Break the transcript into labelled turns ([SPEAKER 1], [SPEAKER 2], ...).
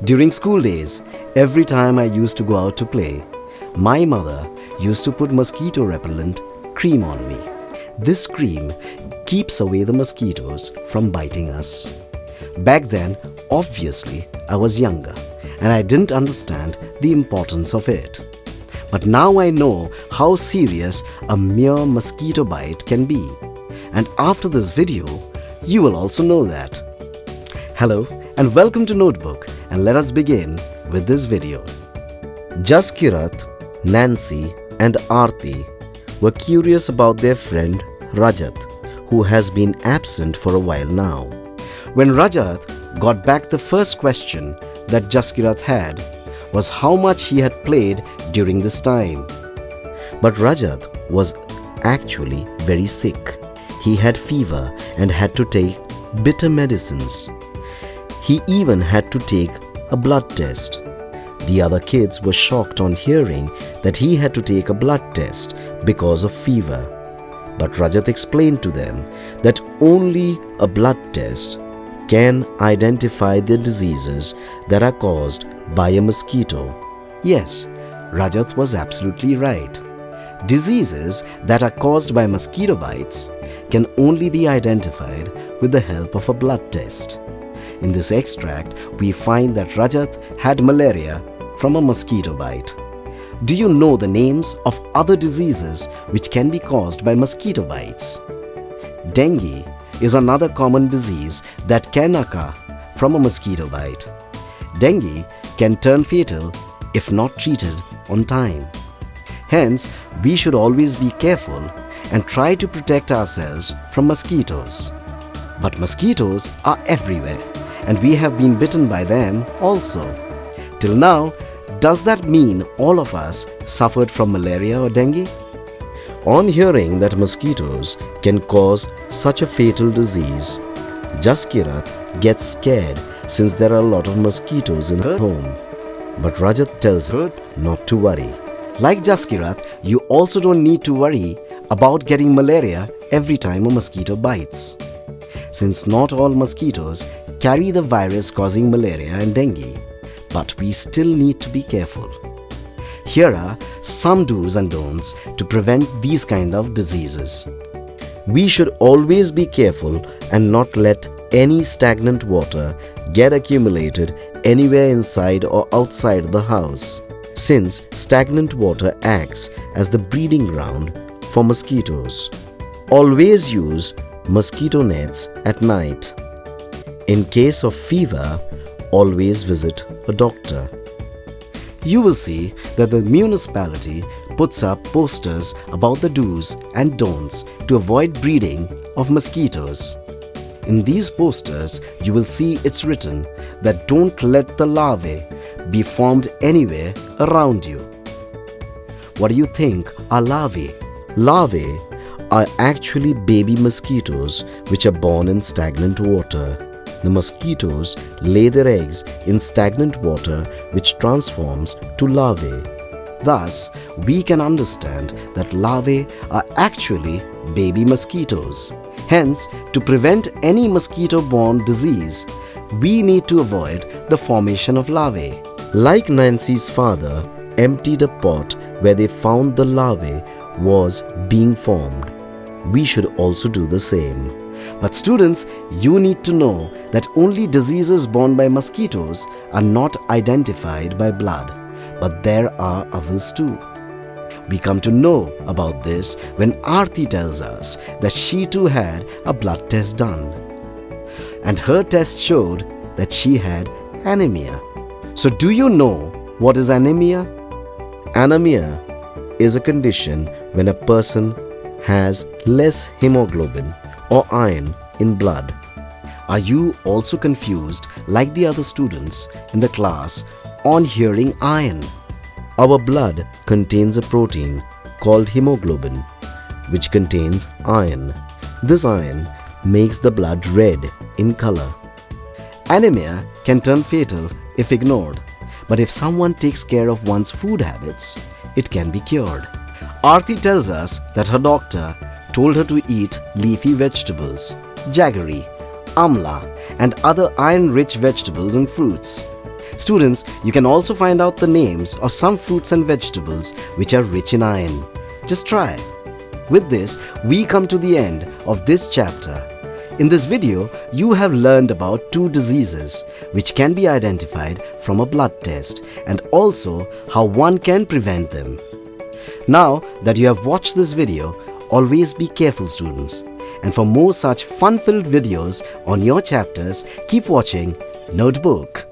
[SPEAKER 1] During school days, every time I used to go out to play, my mother used to put mosquito repellent cream on me. This cream keeps away the mosquitoes from biting us. Back then, obviously, I was younger and I didn't understand the importance of it. But now I know how serious a mere mosquito bite can be. And after this video, you will also know that. Hello and welcome to Notebook, and let us begin with this video. Jaskirat, Nancy and Aarti were curious about their friend Rajat, who has been absent for a while now. When Rajat got back, the first question that Jaskirat had was how much he had played during this time. But Rajat was actually very sick. He had fever and had to take bitter medicines. He even had to take a blood test. The other kids were shocked on hearing that he had to take a blood test because of fever. But Rajat explained to them that only a blood test can identify the diseases that are caused by a mosquito. Yes, Rajat was absolutely right. Diseases that are caused by mosquito bites can only be identified with the help of a blood test. In this extract, we find that Rajat had malaria from a mosquito bite. Do you know the names of other diseases which can be caused by mosquito bites? Dengue is another common disease that can occur from a mosquito bite. Dengue can turn fatal if not treated on time. Hence, we should always be careful and try to protect ourselves from mosquitoes. But mosquitoes are everywhere and we have been bitten by them also. Till now, does that mean all of us suffered from malaria or dengue? On hearing that mosquitoes can cause such a fatal disease, Jaskirat gets scared since there are a lot of mosquitoes in her home. But Rajat tells her not to worry. Like Jaskirat, you also don't need to worry about getting malaria every time a mosquito bites. Since not all mosquitoes carry the virus causing malaria and dengue, but we still need to be careful. Here are some do's and don'ts to prevent these kind of diseases. We should always be careful and not let any stagnant water get accumulated anywhere inside or outside the house, since stagnant water acts as the breeding ground for mosquitoes. Always use mosquito nets at night. In case of fever, always visit a doctor. You will see that the municipality puts up posters about the do's and don'ts to avoid breeding of mosquitoes. In these posters, you will see it's written that don't let the larvae be formed anywhere around you. What do you think are larvae? Larvae are actually baby mosquitoes which are born in stagnant water. The mosquitoes lay their eggs in stagnant water which transforms to larvae. Thus, we can understand that larvae are actually baby mosquitoes. Hence, to prevent any mosquito-borne disease, we need to avoid the formation of larvae. Like Nancy's father emptied a pot where they found the larvae was being formed, we should also do the same. But students, you need to know that only diseases borne by mosquitoes are not identified by blood, but there are others too. We come to know about this when Aarti tells us that she too had a blood test done. And her test showed that she had anemia. So do you know what is anemia? Anemia is a condition when a person has less hemoglobin or iron in blood. Are you also confused like the other students in the class on hearing iron? Our blood contains a protein called hemoglobin, which contains iron. This iron makes the blood red in color. Anemia can turn fatal if ignored, but if someone takes care of one's food habits, it can be cured. Aarti tells us that her doctor told her to eat leafy vegetables, jaggery, amla, and other iron-rich vegetables and fruits. Students, you can also find out the names of some fruits and vegetables which are rich in iron. Just try. With this, we come to the end of this chapter. In this video, you have learned about 2 diseases which can be identified from a blood test and also how one can prevent them. Now that you have watched this video, always be careful, students. And for more such fun-filled videos on your chapters, keep watching Notebook.